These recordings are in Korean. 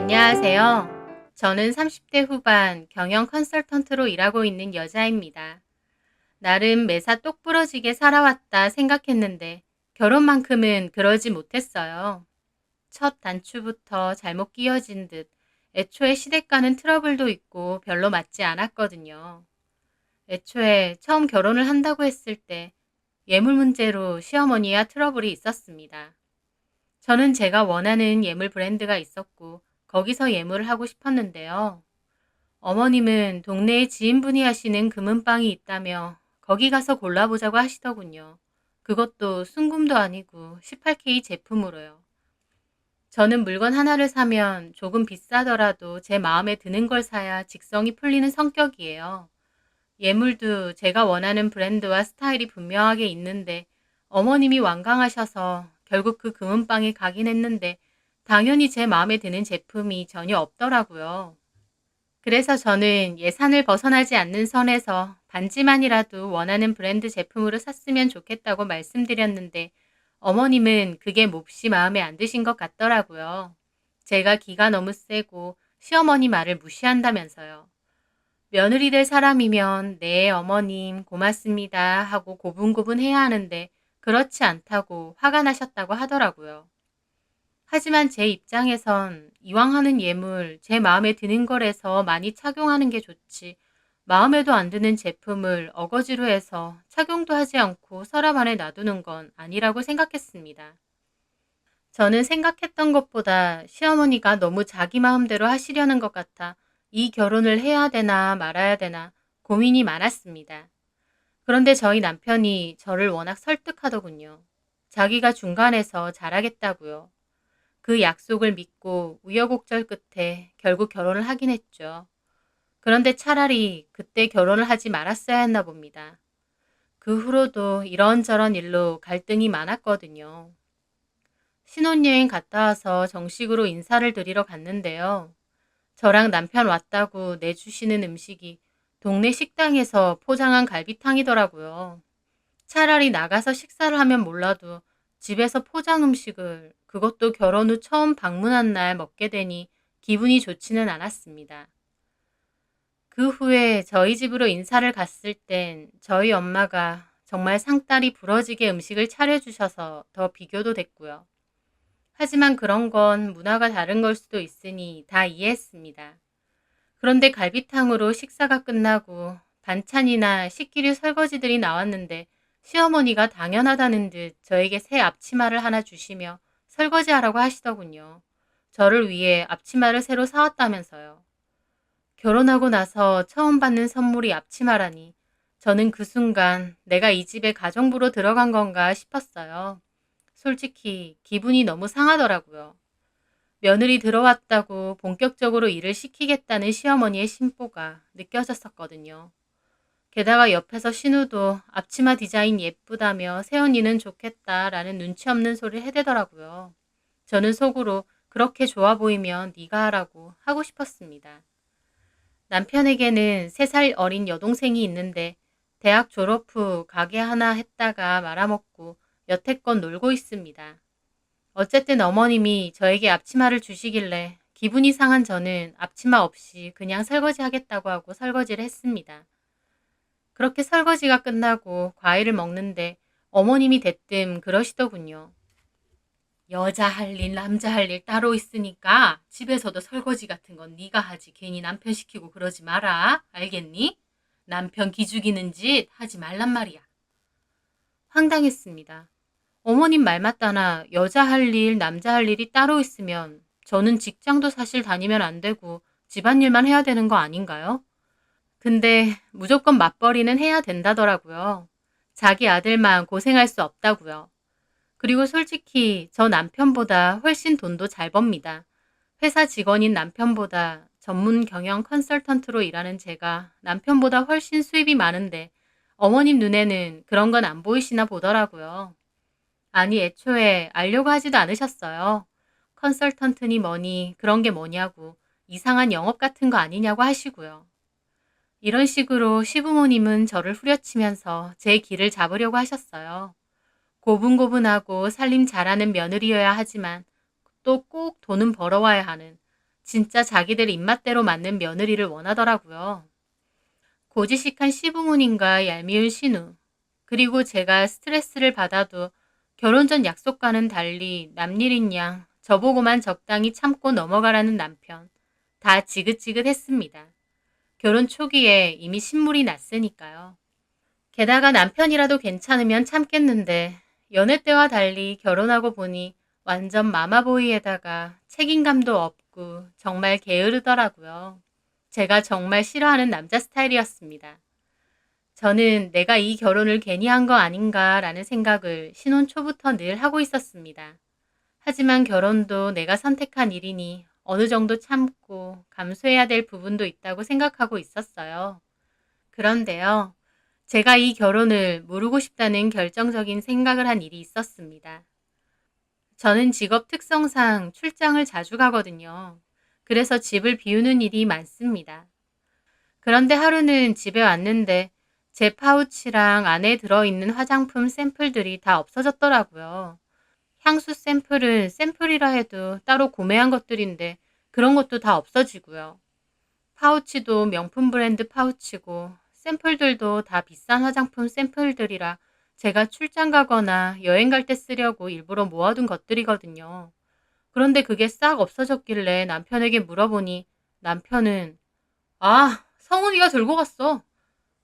안녕하세요. 저는 30대 후반 경영 컨설턴트로 일하고 있는 여자입니다. 나름 매사 똑부러지게 살아왔다 생각했는데 결혼만큼은 그러지 못했어요. 첫 단추부터 잘못 끼워진 듯 애초에 시댁과는 트러블도 있고 별로 맞지 않았거든요. 애초에 처음 결혼을 한다고 했을 때 예물 문제로 시어머니와 트러블이 있었습니다. 저는 제가 원하는 예물 브랜드가 있었고 거기서 예물을 하고 싶었는데요. 어머님은 동네에 지인분이 하시는 금은방이 있다며 거기 가서 골라보자고 하시더군요. 그것도 순금도 아니고 18K 제품으로요. 저는 물건 하나를 사면 조금 비싸더라도 제 마음에 드는 걸 사야 직성이 풀리는 성격이에요. 예물도 제가 원하는 브랜드와 스타일이 분명하게 있는데 어머님이 완강하셔서 결국 그 금은방에 가긴 했는데 당연히 제 마음에 드는 제품이 전혀 없더라고요. 그래서 저는 예산을 벗어나지 않는 선에서 반지만이라도 원하는 브랜드 제품으로 샀으면 좋겠다고 말씀드렸는데 어머님은 그게 몹시 마음에 안 드신 것 같더라고요. 제가 기가 너무 세고 시어머니 말을 무시한다면서요. 며느리 될 사람이면 네 어머님 고맙습니다 하고 고분고분 해야 하는데 그렇지 않다고 화가 나셨다고 하더라고요. 하지만 제 입장에선 이왕 하는 예물 제 마음에 드는 거라서 많이 착용하는 게 좋지 마음에도 안 드는 제품을 어거지로 해서 착용도 하지 않고 서랍 안에 놔두는 건 아니라고 생각했습니다. 저는 생각했던 것보다 시어머니가 너무 자기 마음대로 하시려는 것 같아 이 결혼을 해야 되나 말아야 되나 고민이 많았습니다. 그런데 저희 남편이 저를 워낙 설득하더군요. 자기가 중간에서 잘하겠다고요. 그 약속을 믿고 우여곡절 끝에 결국 결혼을 하긴 했죠. 그런데 차라리 그때 결혼을 하지 말았어야 했나 봅니다. 그 후로도 이런저런 일로 갈등이 많았거든요. 신혼여행 갔다 와서 정식으로 인사를 드리러 갔는데요. 저랑 남편 왔다고 내주시는 음식이 동네 식당에서 포장한 갈비탕이더라고요. 차라리 나가서 식사를 하면 몰라도 집에서 포장 음식을 그것도 결혼 후 처음 방문한 날 먹게 되니 기분이 좋지는 않았습니다. 그 후에 저희 집으로 인사를 갔을 땐 저희 엄마가 정말 상다리 부러지게 음식을 차려주셔서 더 비교도 됐고요. 하지만 그런 건 문화가 다른 걸 수도 있으니 다 이해했습니다. 그런데 갈비탕으로 식사가 끝나고 반찬이나 식기류 설거지들이 나왔는데 시어머니가 당연하다는 듯 저에게 새 앞치마를 하나 주시며 설거지하라고 하시더군요. 저를 위해 앞치마를 새로 사왔다면서요. 결혼하고 나서 처음 받는 선물이 앞치마라니 저는 그 순간 내가 이 집에 가정부로 들어간 건가 싶었어요. 솔직히 기분이 너무 상하더라고요. 며느리 들어왔다고 본격적으로 일을 시키겠다는 시어머니의 심보가 느껴졌었거든요. 게다가 옆에서 신우도 앞치마 디자인 예쁘다며 새언니는 좋겠다라는 눈치 없는 소리를 해대더라고요. 저는 속으로 그렇게 좋아 보이면 네가 하라고 하고 싶었습니다. 남편에게는 3살 어린 여동생이 있는데 대학 졸업 후 가게 하나 했다가 말아먹고 여태껏 놀고 있습니다. 어쨌든 어머님이 저에게 앞치마를 주시길래 기분이 상한 저는 앞치마 없이 그냥 설거지 하겠다고 하고 설거지를 했습니다. 그렇게 설거지가 끝나고 과일을 먹는데 어머님이 대뜸 그러시더군요. 여자 할 일, 남자 할 일 따로 있으니까 집에서도 설거지 같은 건 네가 하지. 괜히 남편 시키고 그러지 마라. 알겠니? 남편 기죽이는 짓 하지 말란 말이야. 황당했습니다. 어머님 말 맞다나 여자 할 일, 남자 할 일이 따로 있으면 저는 직장도 사실 다니면 안 되고 집안일만 해야 되는 거 아닌가요? 근데 무조건 맞벌이는 해야 된다더라고요. 자기 아들만 고생할 수 없다고요. 그리고 솔직히 저 남편보다 훨씬 돈도 잘 법니다. 회사 직원인 남편보다 전문 경영 컨설턴트로 일하는 제가 남편보다 훨씬 수입이 많은데 어머님 눈에는 그런 건 안 보이시나 보더라고요. 아니 애초에 알려고 하지도 않으셨어요. 컨설턴트니 뭐니 그런 게 뭐냐고 이상한 영업 같은 거 아니냐고 하시고요. 이런 식으로 시부모님은 저를 후려치면서 제 길을 잡으려고 하셨어요. 고분고분하고 살림 잘하는 며느리여야 하지만 또 꼭 돈은 벌어와야 하는 진짜 자기들 입맛대로 맞는 며느리를 원하더라고요. 고지식한 시부모님과 얄미운 신우, 그리고 제가 스트레스를 받아도 결혼 전 약속과는 달리 남일인 양 저보고만 적당히 참고 넘어가라는 남편, 다 지긋지긋했습니다. 결혼 초기에 이미 신물이 났으니까요. 게다가 남편이라도 괜찮으면 참겠는데 연애 때와 달리 결혼하고 보니 완전 마마보이에다가 책임감도 없고 정말 게으르더라고요. 제가 정말 싫어하는 남자 스타일이었습니다. 저는 내가 이 결혼을 괜히 한 거 아닌가라는 생각을 신혼 초부터 늘 하고 있었습니다. 하지만 결혼도 내가 선택한 일이니 어느 정도 참고 감수해야 될 부분도 있다고 생각하고 있었어요. 그런데요, 제가 이 결혼을 무르고 싶다는 결정적인 생각을 한 일이 있었습니다. 저는 직업 특성상 출장을 자주 가거든요. 그래서 집을 비우는 일이 많습니다. 그런데 하루는 집에 왔는데 제 파우치랑 안에 들어있는 화장품 샘플들이 다 없어졌더라고요. 향수 샘플은 샘플이라 해도 따로 구매한 것들인데 그런 것도 다 없어지고요. 파우치도 명품 브랜드 파우치고 샘플들도 다 비싼 화장품 샘플들이라 제가 출장 가거나 여행 갈 때 쓰려고 일부러 모아둔 것들이거든요. 그런데 그게 싹 없어졌길래 남편에게 물어보니 남편은 성훈이가 들고 갔어.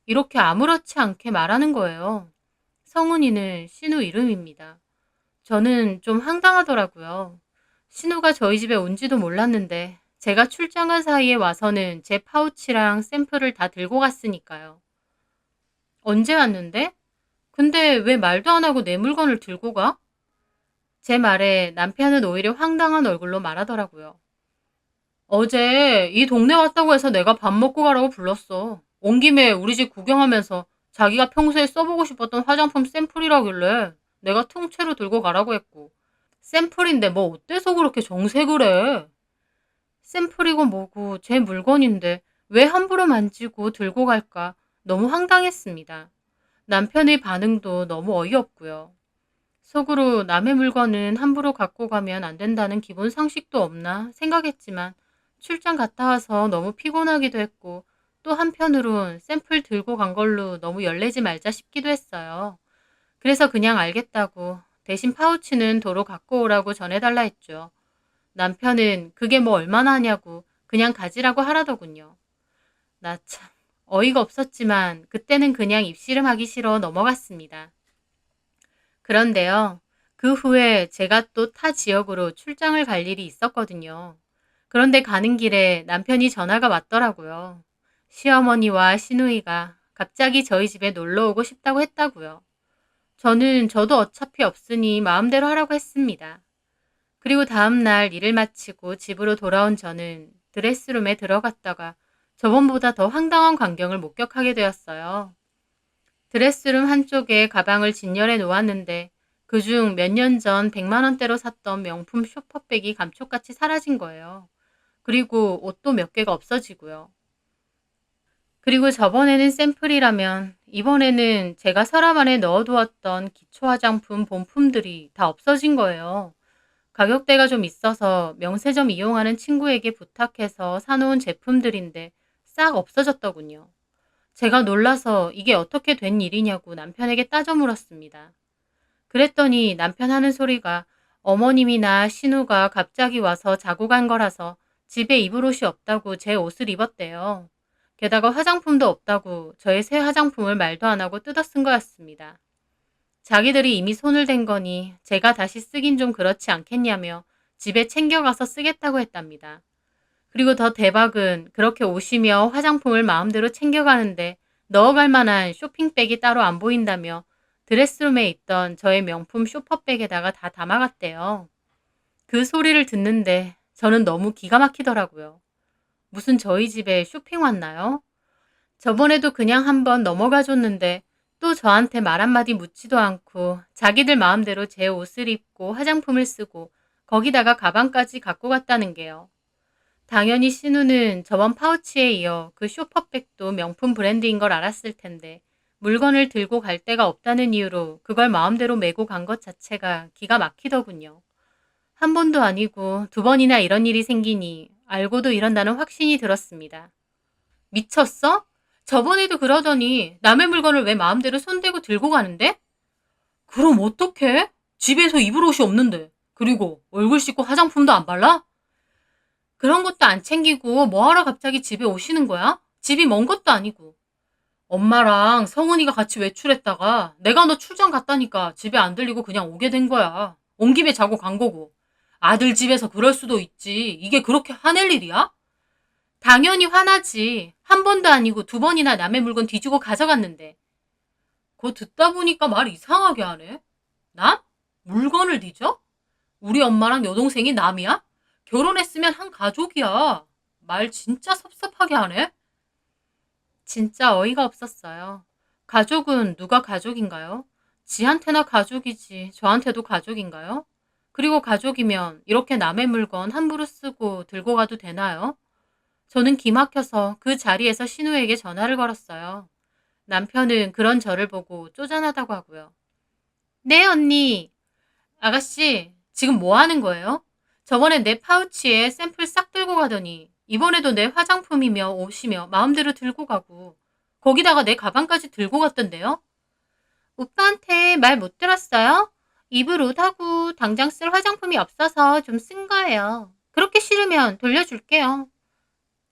이렇게 아무렇지 않게 말하는 거예요. 성훈이는 신우 이름입니다. 저는 좀 황당하더라고요. 신우가 저희 집에 온지도 몰랐는데 제가 출장한 사이에 와서는 제 파우치랑 샘플을 다 들고 갔으니까요. 언제 왔는데? 근데 왜 말도 안 하고 내 물건을 들고 가? 제 말에 남편은 오히려 황당한 얼굴로 말하더라고요. 어제 이 동네 왔다고 해서 내가 밥 먹고 가라고 불렀어. 온 김에 우리 집 구경하면서 자기가 평소에 써보고 싶었던 화장품 샘플이라길래 내가 통째로 들고 가라고 했고. 샘플인데 뭐 어때서 그렇게 정색을 해? 샘플이고 뭐고 제 물건인데 왜 함부로 만지고 들고 갈까? 너무 황당했습니다. 남편의 반응도 너무 어이없고요. 속으로 남의 물건은 함부로 갖고 가면 안 된다는 기본 상식도 없나 생각했지만 출장 갔다 와서 너무 피곤하기도 했고 또 한편으론 샘플 들고 간 걸로 너무 열내지 말자 싶기도 했어요. 그래서 그냥 알겠다고 대신 파우치는 도로 갖고 오라고 전해달라 했죠. 남편은 그게 뭐 얼마나 하냐고 그냥 가지라고 하라더군요. 나 참 어이가 없었지만 그때는 그냥 입씨름하기 싫어 넘어갔습니다. 그런데요. 그 후에 제가 또 타 지역으로 출장을 갈 일이 있었거든요. 그런데 가는 길에 남편이 전화가 왔더라고요. 시어머니와 시누이가 갑자기 저희 집에 놀러 오고 싶다고 했다고요. 저도 어차피 없으니 마음대로 하라고 했습니다. 그리고 다음날 일을 마치고 집으로 돌아온 저는 드레스룸에 들어갔다가 저번보다 더 황당한 광경을 목격하게 되었어요. 드레스룸 한쪽에 가방을 진열해 놓았는데 그중 몇 년 전 100만 원대로 샀던 명품 쇼퍼백이 감쪽같이 사라진 거예요. 그리고 옷도 몇 개가 없어지고요. 그리고 저번에는 샘플이라면 이번에는 제가 서랍 안에 넣어두었던 기초 화장품 본품들이 다 없어진 거예요. 가격대가 좀 있어서 명세점 이용하는 친구에게 부탁해서 사놓은 제품들인데 싹 없어졌더군요. 제가 놀라서 이게 어떻게 된 일이냐고 남편에게 따져 물었습니다. 그랬더니 남편 하는 소리가 어머님이나 신우가 갑자기 와서 자고 간 거라서 집에 입을 옷이 없다고 제 옷을 입었대요. 게다가 화장품도 없다고 저의 새 화장품을 말도 안 하고 뜯어 쓴 거였습니다. 자기들이 이미 손을 댄 거니 제가 다시 쓰긴 좀 그렇지 않겠냐며 집에 챙겨가서 쓰겠다고 했답니다. 그리고 더 대박은 그렇게 옷이며 화장품을 마음대로 챙겨가는데 넣어갈 만한 쇼핑백이 따로 안 보인다며 드레스룸에 있던 저의 명품 쇼퍼백에다가 다 담아갔대요. 그 소리를 듣는데 저는 너무 기가 막히더라고요. 무슨 저희 집에 쇼핑 왔나요? 저번에도 그냥 한번 넘어가 줬는데 또 저한테 말 한마디 묻지도 않고 자기들 마음대로 제 옷을 입고 화장품을 쓰고 거기다가 가방까지 갖고 갔다는 게요. 당연히 신우는 저번 파우치에 이어 그 쇼퍼백도 명품 브랜드인 걸 알았을 텐데 물건을 들고 갈 데가 없다는 이유로 그걸 마음대로 메고 간 것 자체가 기가 막히더군요. 한 번도 아니고 두 번이나 이런 일이 생기니 알고도 이런다는 확신이 들었습니다. 미쳤어? 저번에도 그러더니 남의 물건을 왜 마음대로 손대고 들고 가는데? 그럼 어떡해? 집에서 입을 옷이 없는데. 그리고 얼굴 씻고 화장품도 안 발라? 그런 것도 안 챙기고 뭐하러 갑자기 집에 오시는 거야? 집이 먼 것도 아니고. 엄마랑 성은이가 같이 외출했다가 내가 너 출장 갔다니까 집에 안 들리고 그냥 오게 된 거야. 온 김에 자고 간 거고. 아들 집에서 그럴 수도 있지. 이게 그렇게 화낼 일이야? 당연히 화나지. 한 번도 아니고 두 번이나 남의 물건 뒤지고 가져갔는데. 그거 듣다 보니까 말 이상하게 하네. 남? 물건을 뒤져? 우리 엄마랑 여동생이 남이야? 결혼했으면 한 가족이야. 말 진짜 섭섭하게 하네. 진짜 어이가 없었어요. 가족은 누가 가족인가요? 지한테나 가족이지 저한테도 가족인가요? 그리고 가족이면 이렇게 남의 물건 함부로 쓰고 들고 가도 되나요? 저는 기막혀서 그 자리에서 신우에게 전화를 걸었어요. 남편은 그런 저를 보고 쪼잔하다고 하고요. 네, 언니. 아가씨, 지금 뭐 하는 거예요? 저번에 내 파우치에 샘플 싹 들고 가더니 이번에도 내 화장품이며 옷이며 마음대로 들고 가고 거기다가 내 가방까지 들고 갔던데요? 오빠한테 말 못 들었어요? 입을 옷하고 당장 쓸 화장품이 없어서 좀 쓴 거예요. 그렇게 싫으면 돌려줄게요.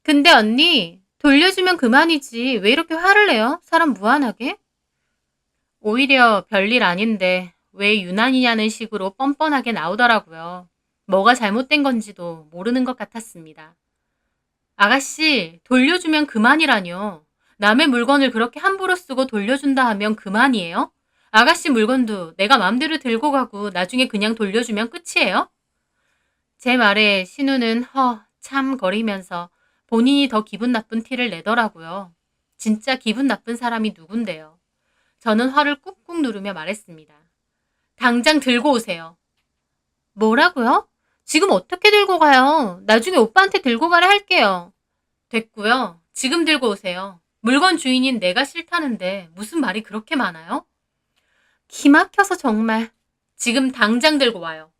근데 언니, 돌려주면 그만이지. 왜 이렇게 화를 내요? 사람 무한하게? 오히려 별일 아닌데 왜 유난이냐는 식으로 뻔뻔하게 나오더라고요. 뭐가 잘못된 건지도 모르는 것 같았습니다. 아가씨, 돌려주면 그만이라뇨. 남의 물건을 그렇게 함부로 쓰고 돌려준다 하면 그만이에요? 아가씨 물건도 내가 맘대로 들고 가고 나중에 그냥 돌려주면 끝이에요? 제 말에 신우는 참 거리면서 본인이 더 기분 나쁜 티를 내더라고요. 진짜 기분 나쁜 사람이 누군데요. 저는 화를 꾹꾹 누르며 말했습니다. 당장 들고 오세요. 뭐라고요? 지금 어떻게 들고 가요? 나중에 오빠한테 들고 가라 할게요. 됐고요. 지금 들고 오세요. 물건 주인인 내가 싫다는데 무슨 말이 그렇게 많아요? 기막혀서 정말. 지금 당장 들고 와요.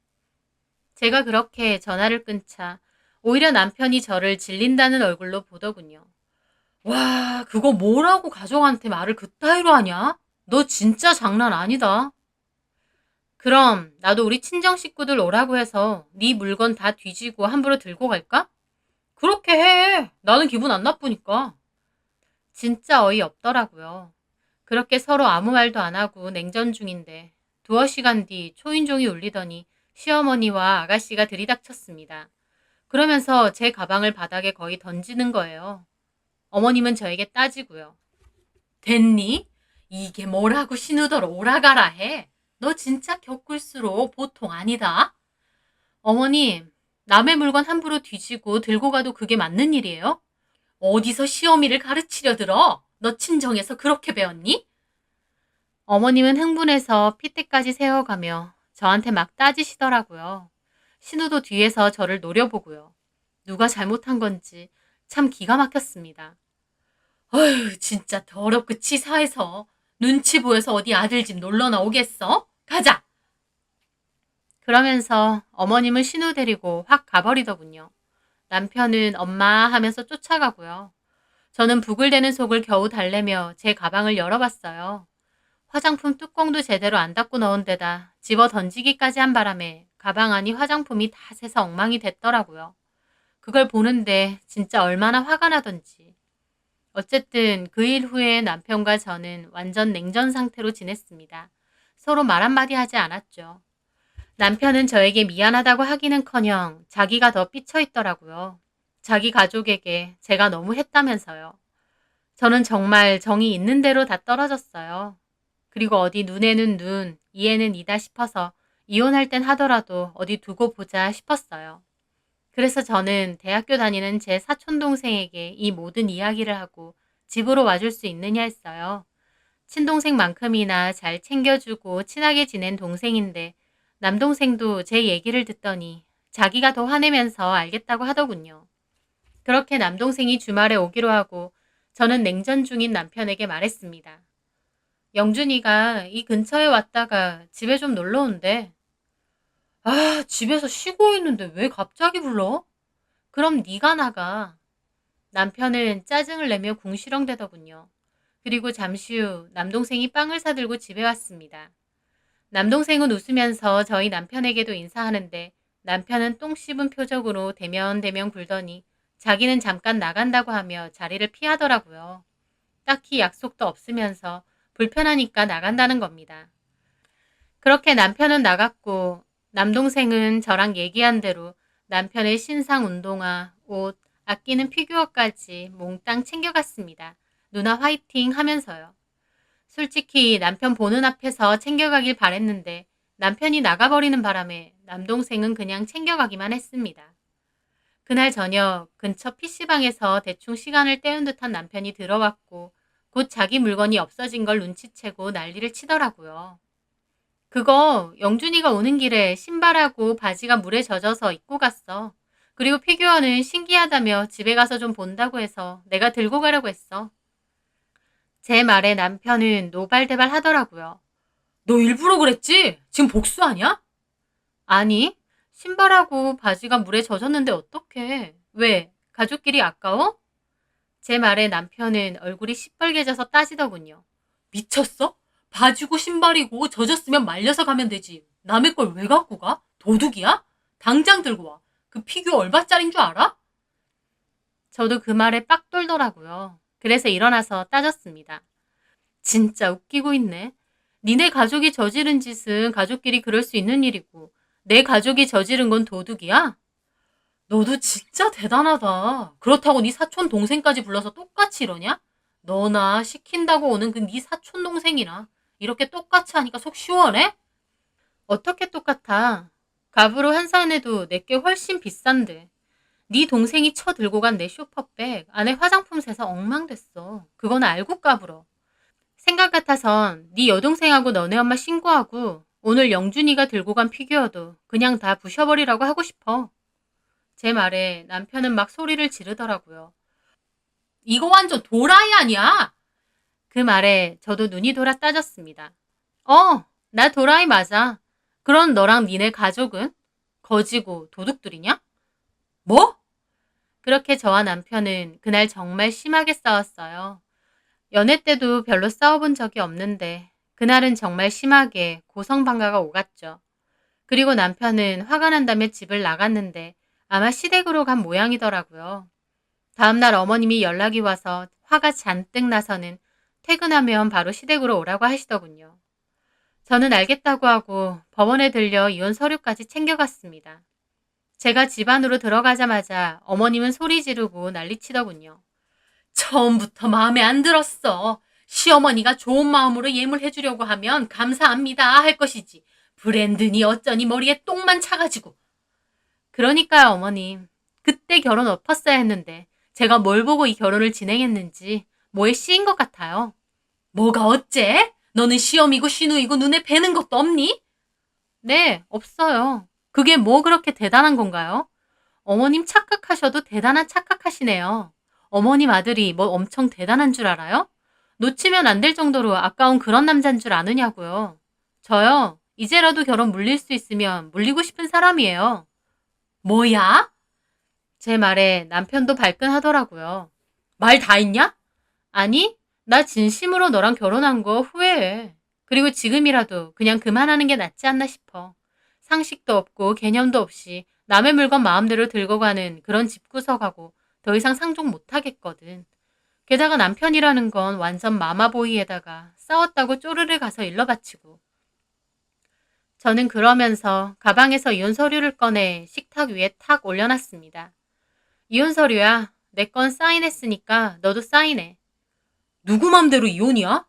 제가 그렇게 전화를 끊자 오히려 남편이 저를 질린다는 얼굴로 보더군요. 와, 그거 뭐라고 가족한테 말을 그따위로 하냐? 너 진짜 장난 아니다. 그럼 나도 우리 친정 식구들 오라고 해서 네 물건 다 뒤지고 함부로 들고 갈까? 그렇게 해. 나는 기분 안 나쁘니까. 진짜 어이없더라고요. 그렇게 서로 아무 말도 안 하고 냉전 중인데 두어 시간 뒤 초인종이 울리더니 시어머니와 아가씨가 들이닥쳤습니다. 그러면서 제 가방을 바닥에 거의 던지는 거예요. 어머님은 저에게 따지고요. 됐니? 이게 뭐라고 신우더러 오라가라 해? 너 진짜 겪을수록 보통 아니다. 어머님, 남의 물건 함부로 뒤지고 들고 가도 그게 맞는 일이에요? 어디서 시어미를 가르치려 들어? 너 친정에서 그렇게 배웠니? 어머님은 흥분해서 핏대까지 세워가며 저한테 막 따지시더라고요. 신우도 뒤에서 저를 노려보고요. 누가 잘못한 건지 참 기가 막혔습니다. 어휴, 진짜 더럽고 치사해서 눈치 보여서 어디 아들 집 놀러 나오겠어? 가자! 그러면서 어머님을 신우 데리고 확 가버리더군요. 남편은 엄마 하면서 쫓아가고요. 저는 부글대는 속을 겨우 달래며 제 가방을 열어봤어요. 화장품 뚜껑도 제대로 안 닫고 넣은 데다 집어 던지기까지 한 바람에 가방 안이 화장품이 다 새서 엉망이 됐더라고요. 그걸 보는데 진짜 얼마나 화가 나던지. 어쨌든 그 일 후에 남편과 저는 완전 냉전 상태로 지냈습니다. 서로 말 한마디 하지 않았죠. 남편은 저에게 미안하다고 하기는커녕 자기가 더 삐쳐있더라고요. 자기 가족에게 제가 너무 했다면서요. 저는 정말 정이 있는 대로 다 떨어졌어요. 그리고 어디 눈에는 눈, 이에는 이다 싶어서 이혼할 땐 하더라도 어디 두고 보자 싶었어요. 그래서 저는 대학교 다니는 제 사촌동생에게 이 모든 이야기를 하고 집으로 와줄 수 있느냐 했어요. 친동생만큼이나 잘 챙겨주고 친하게 지낸 동생인데 남동생도 제 얘기를 듣더니 자기가 더 화내면서 알겠다고 하더군요. 그렇게 남동생이 주말에 오기로 하고 저는 냉전 중인 남편에게 말했습니다. 영준이가 이 근처에 왔다가 집에 좀 놀러 온대. 아, 집에서 쉬고 있는데 왜 갑자기 불러? 그럼 네가 나가. 남편은 짜증을 내며 궁시렁대더군요. 그리고 잠시 후 남동생이 빵을 사들고 집에 왔습니다. 남동생은 웃으면서 저희 남편에게도 인사하는데 남편은 똥 씹은 표정으로 대면대면 굴더니 자기는 잠깐 나간다고 하며 자리를 피하더라고요. 딱히 약속도 없으면서 불편하니까 나간다는 겁니다. 그렇게 남편은 나갔고 남동생은 저랑 얘기한 대로 남편의 신상 운동화, 옷, 아끼는 피규어까지 몽땅 챙겨갔습니다. 누나 화이팅 하면서요. 솔직히 남편 보는 앞에서 챙겨가길 바랬는데 남편이 나가버리는 바람에 남동생은 그냥 챙겨가기만 했습니다. 그날 저녁 근처 PC방에서 대충 시간을 때운 듯한 남편이 들어왔고 곧 자기 물건이 없어진 걸 눈치채고 난리를 치더라고요. 그거 영준이가 오는 길에 신발하고 바지가 물에 젖어서 입고 갔어. 그리고 피규어는 신기하다며 집에 가서 좀 본다고 해서 내가 들고 가려고 했어. 제 말에 남편은 노발대발 하더라고요. 너 일부러 그랬지? 지금 복수 아니야? 아니, 신발하고 바지가 물에 젖었는데 어떡해. 왜? 가족끼리 아까워? 제 말에 남편은 얼굴이 시뻘개져서 따지더군요. 미쳤어? 바지고 신발이고 젖었으면 말려서 가면 되지. 남의 걸 왜 갖고 가? 도둑이야? 당장 들고 와. 그 피규어 얼마짜린 줄 알아? 저도 그 말에 빡 돌더라고요. 그래서 일어나서 따졌습니다. 진짜 웃기고 있네. 니네 가족이 저지른 짓은 가족끼리 그럴 수 있는 일이고 내 가족이 저지른 건 도둑이야? 너도 진짜 대단하다. 그렇다고 네 사촌 동생까지 불러서 똑같이 이러냐? 너나 시킨다고 오는 그 네 사촌 동생이나 이렇게 똑같이 하니까 속 시원해? 어떻게 똑같아? 갑으로 환산해도 내게 훨씬 비싼데. 네 동생이 쳐 들고 간 내 쇼퍼백 안에 화장품 새서 엉망됐어. 그건 알고 까불어. 생각 같아선 네 여동생하고 너네 엄마 신고하고 오늘 영준이가 들고 간 피규어도 그냥 다 부셔버리라고 하고 싶어. 제 말에 남편은 막 소리를 지르더라고요. 이거 완전 도라이 아니야? 그 말에 저도 눈이 돌아 따졌습니다. 나 도라이 맞아. 그럼 너랑 니네 가족은? 거지고 도둑들이냐? 뭐? 그렇게 저와 남편은 그날 정말 심하게 싸웠어요. 연애 때도 별로 싸워본 적이 없는데 그날은 정말 심하게 고성방가가 오갔죠. 그리고 남편은 화가 난다며 집을 나갔는데 아마 시댁으로 간 모양이더라고요. 다음날 어머님이 연락이 와서 화가 잔뜩 나서는 퇴근하면 바로 시댁으로 오라고 하시더군요. 저는 알겠다고 하고 법원에 들려 이혼 서류까지 챙겨갔습니다. 제가 집 안으로 들어가자마자 어머님은 소리 지르고 난리치더군요. 처음부터 마음에 안 들었어. 시어머니가 좋은 마음으로 예물해주려고 하면 감사합니다 할 것이지. 브랜드니 어쩌니 머리에 똥만 차가지고. 그러니까요, 어머님. 그때 결혼 엎었어야 했는데 제가 뭘 보고 이 결혼을 진행했는지 뭐에 씌인 것 같아요. 뭐가 어째? 너는 시어미고 시누이고 눈에 뵈는 것도 없니? 네, 없어요. 그게 뭐 그렇게 대단한 건가요? 어머님 착각하셔도 대단한 착각하시네요. 어머님 아들이 뭐 엄청 대단한 줄 알아요? 놓치면 안 될 정도로 아까운 그런 남자인 줄 아느냐고요. 저요, 이제라도 결혼 물릴 수 있으면 물리고 싶은 사람이에요. 뭐야? 제 말에 남편도 발끈하더라고요. 말 다 했냐? 아니, 나 진심으로 너랑 결혼한 거 후회해. 그리고 지금이라도 그냥 그만하는 게 낫지 않나 싶어. 상식도 없고 개념도 없이 남의 물건 마음대로 들고 가는 그런 집구석하고 더 이상 상종 못 하겠거든. 게다가 남편이라는 건 완전 마마보이에다가 싸웠다고 쪼르르 가서 일러 바치고. 저는 그러면서 가방에서 이혼 서류를 꺼내 식탁 위에 탁 올려놨습니다. 이혼 서류야. 내 건 사인했으니까 너도 사인해. 누구 맘대로 이혼이야?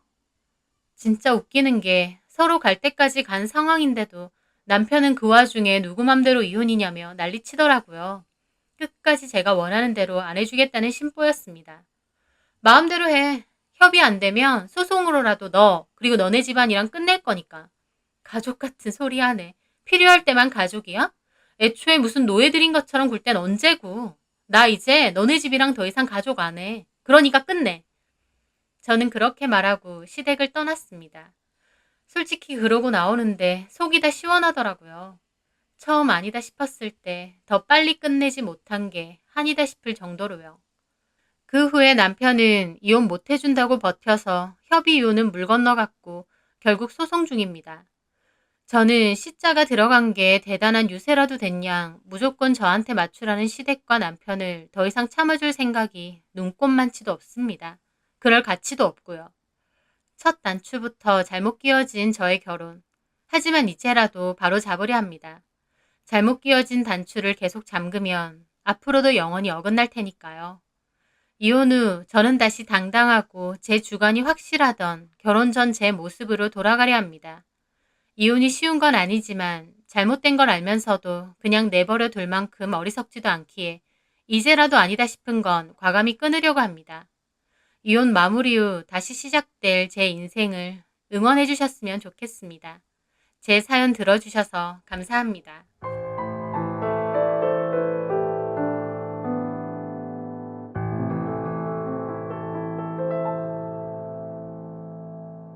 진짜 웃기는 게 서로 갈 때까지 간 상황인데도 남편은 그 와중에 누구 맘대로 이혼이냐며 난리치더라고요. 끝까지 제가 원하는 대로 안 해주겠다는 심보였습니다. 마음대로 해. 협의 안 되면 소송으로라도 너 그리고 너네 집안이랑 끝낼 거니까. 가족 같은 소리 하네. 필요할 때만 가족이야? 애초에 무슨 노예들인 것처럼 굴 땐 언제고. 나 이제 너네 집이랑 더 이상 가족 안 해. 그러니까 끝내. 저는 그렇게 말하고 시댁을 떠났습니다. 솔직히 그러고 나오는데 속이 다 시원하더라고요. 처음 아니다 싶었을 때 더 빨리 끝내지 못한 게 한이다 싶을 정도로요. 그 후에 남편은 이혼 못 해준다고 버텨서 협의 이혼은 물 건너갔고 결국 소송 중입니다. 저는 C자가 들어간 게 대단한 유세라도 된 양 무조건 저한테 맞추라는 시댁과 남편을 더 이상 참아줄 생각이 눈꼽만치도 없습니다. 그럴 가치도 없고요. 첫 단추부터 잘못 끼워진 저의 결혼. 하지만 이제라도 바로 잡으려 합니다. 잘못 끼워진 단추를 계속 잠그면 앞으로도 영원히 어긋날 테니까요. 이혼 후 저는 다시 당당하고 제 주관이 확실하던 결혼 전 제 모습으로 돌아가려 합니다. 이혼이 쉬운 건 아니지만 잘못된 걸 알면서도 그냥 내버려 둘 만큼 어리석지도 않기에 이제라도 아니다 싶은 건 과감히 끊으려고 합니다. 이혼 마무리 후 다시 시작될 제 인생을 응원해 주셨으면 좋겠습니다. 제 사연 들어주셔서 감사합니다.